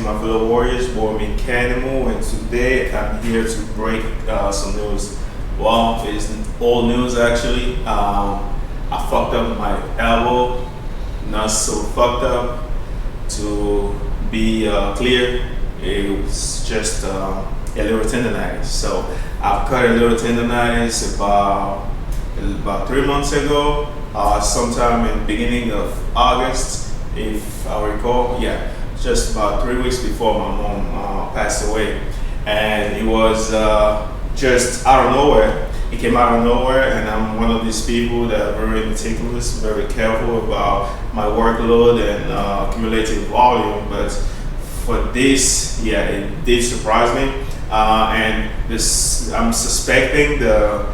my fellow warriors, boy Meckanimal, and today I'm here to break some news. Well, it's old news actually. I fucked up my elbow, not so fucked up. To be clear, it was just a little tendonitis. So I've cut a little tendonitis about 3 months ago, sometime in the beginning of August, if I recall. Yeah, just about 3 weeks before my mom passed away, and it was just out of nowhere. It came out of nowhere, and I'm one of these people that are very meticulous, very careful about my workload and cumulative volume. But for this, yeah, it did surprise me, and this I'm suspecting the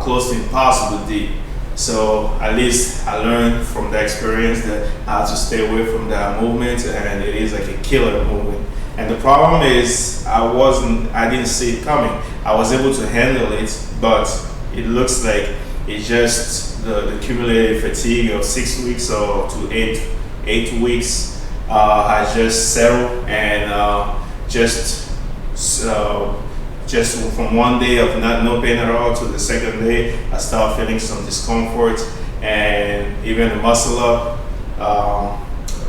close to impossibility. So at least I learned from the experience that I have to stay away from that movement, and it is like a killer movement. And the problem is I didn't see it coming. I was able to handle it, but it looks like it's just the cumulative fatigue of 6 weeks or to eight weeks has just settled, and just from one day of no pain at all to the second day, I start feeling some discomfort, and even the muscle up.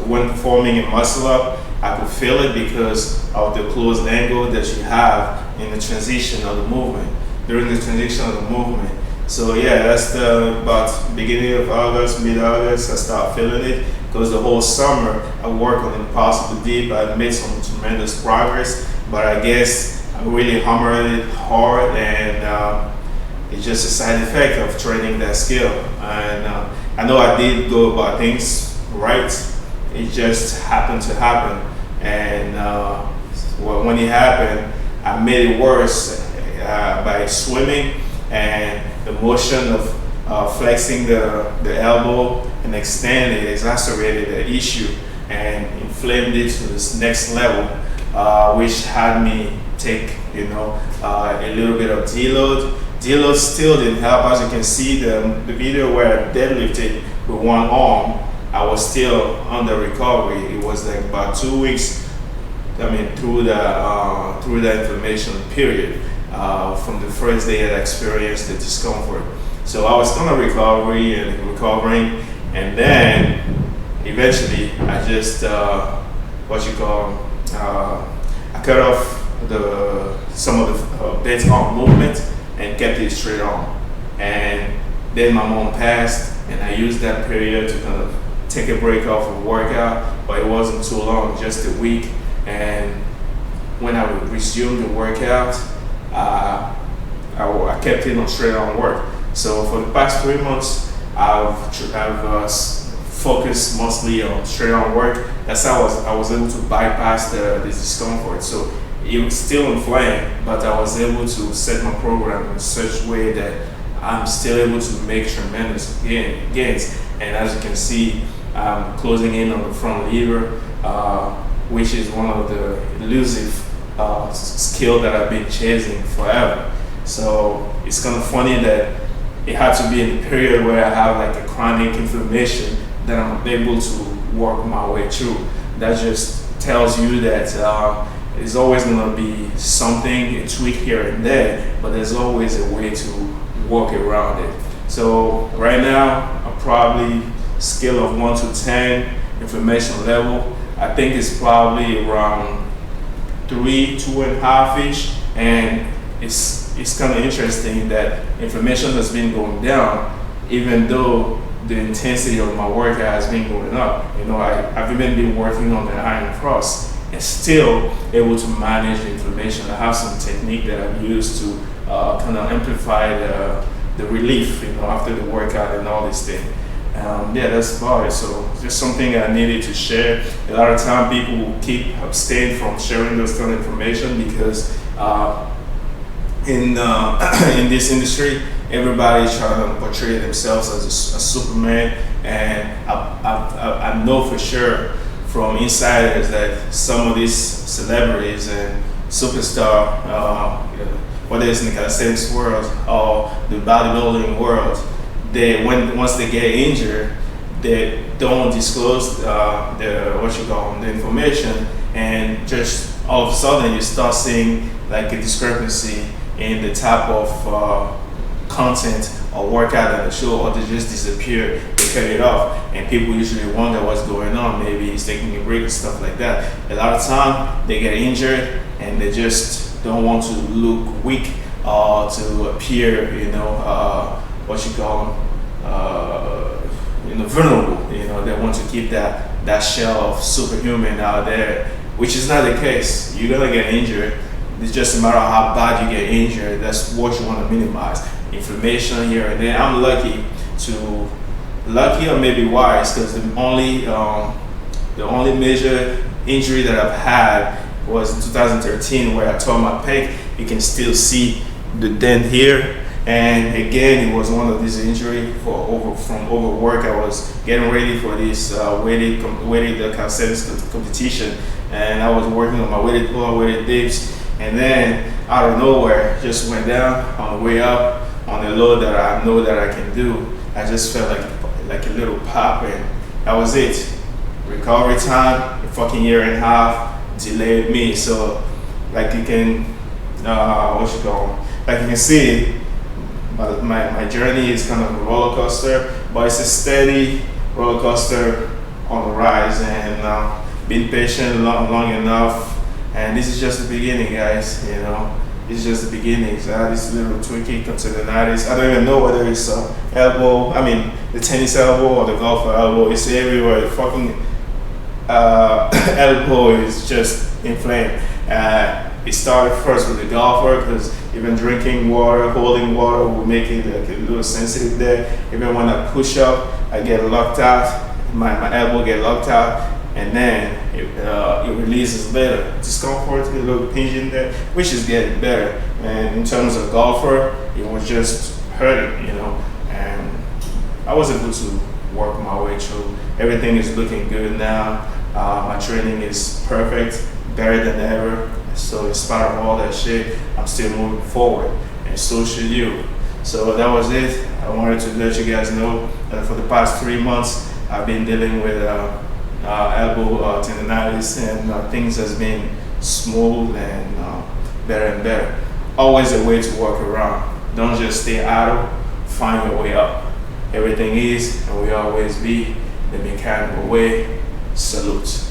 When performing a muscle up, I could feel it because of the closed angle that you have in the transition of the movement, during the transition of the movement. So yeah, that's about beginning of August, mid-August, I start feeling it, because the whole summer I worked on Impossible Deep. I made some tremendous progress, but I guess I really hammered it hard, and it's just a side effect of training that skill. And I know I did go about things right. It just happened to happen, and when it happened, I made it worse by swimming, and the motion of flexing the elbow and extending it exacerbated the issue and inflamed it to this next level, which had me take a little bit of deload. Deload still didn't help. As you can see, the video where I deadlifted with one arm, I was still under recovery. It was like about 2 weeks. Through the inflammation period, from the first day that I experienced the discomfort. So I was on a recovering, and then eventually I just I cut off some of the bent arm movement and kept it straight arm. And then my mom passed, and I used that period to kind of take a break off of workout, but it wasn't too long, just a week. And when I would resume the workout, I kept it on straight arm work. So for the past 3 months, I've focused mostly on straight arm work. That's how I was able to bypass the discomfort. So it was still inflamed, but I was able to set my program in such a way that I'm still able to make tremendous gains. And as you can see, I'm closing in on the front lever, which is one of the elusive skill that I've been chasing forever. So it's kind of funny that it had to be in a period where I have like a chronic inflammation that I'm able to work my way through. That just tells you that there's always going to be something, a tweak here and there, but there's always a way to work around it. So right now, I'm probably scale of 1 to 10 inflammation level. I think it's probably around 3, 2.5-ish, and it's kind of interesting that inflammation has been going down, even though the intensity of my workout has been going up. I've even been working on the iron cross and still able to manage the inflammation. I have some technique that I've used to kind of amplify the relief, after the workout and all these things. Yeah, that's about it. So just something I needed to share. A lot of time people keep abstain from sharing those kind of information because in this industry, everybody's trying to portray themselves as a Superman, and I know for sure from insiders that some of these celebrities and superstar, whether it's in the calisthenics world or the bodybuilding world, once they get injured, they don't disclose the information, and just all of a sudden you start seeing like a discrepancy in the type of content or workout at the show, or they just disappear, they cut it off, and people usually wonder what's going on. Maybe he's taking a break and stuff like that. A lot of time they get injured and they just don't want to look weak or to appear, what you call them, vulnerable. They want to keep that shell of superhuman out there, which is not the case. You're gonna get injured. It's just a matter of how bad you get injured. That's what you want to minimize. Inflammation here and there. I'm lucky or maybe wise, because the only major injury that I've had was in 2013, where I tore my pec. You can still see the dent here. And again, it was one of these injuries from overwork. I was getting ready for this weighted calisthenics competition, and I was working on my weighted pull, weighted dips, and then out of nowhere, just went down. On the way up, on the load that I know that I can do, I just felt like a little pop, and that was it. Recovery time, a fucking year and a half, delayed me. So, like you can, like you can see, my journey is kind of a roller coaster, but it's a steady roller coaster on the rise, and been patient long enough. And this is just the beginning, guys. It's just the beginning. So I had this little twinkie tendonitis. I don't even know whether it's elbow. I mean, the tennis elbow or the golfer elbow. It's everywhere. The fucking elbow is just inflamed. It started first with the golfer, because even drinking water, holding water will make it like a little sensitive there. Even when I push up, I get locked out. My elbow get locked out, and then it releases later. Discomfort, a little pinch in there, which is getting better. And in terms of golfer, it was just hurting, and I was able to work my way through. Everything is looking good now. My training is perfect, better than ever. So in spite of all that shit, I'm still moving forward, and so should you. So that was it. I wanted to let you guys know that for the past 3 months, I've been dealing with elbow tendonitis, and things has been smooth and better and better. Always a way to work around. Don't just stay idle, find your way up. Everything is and will always be the Meckanimal way. Salute.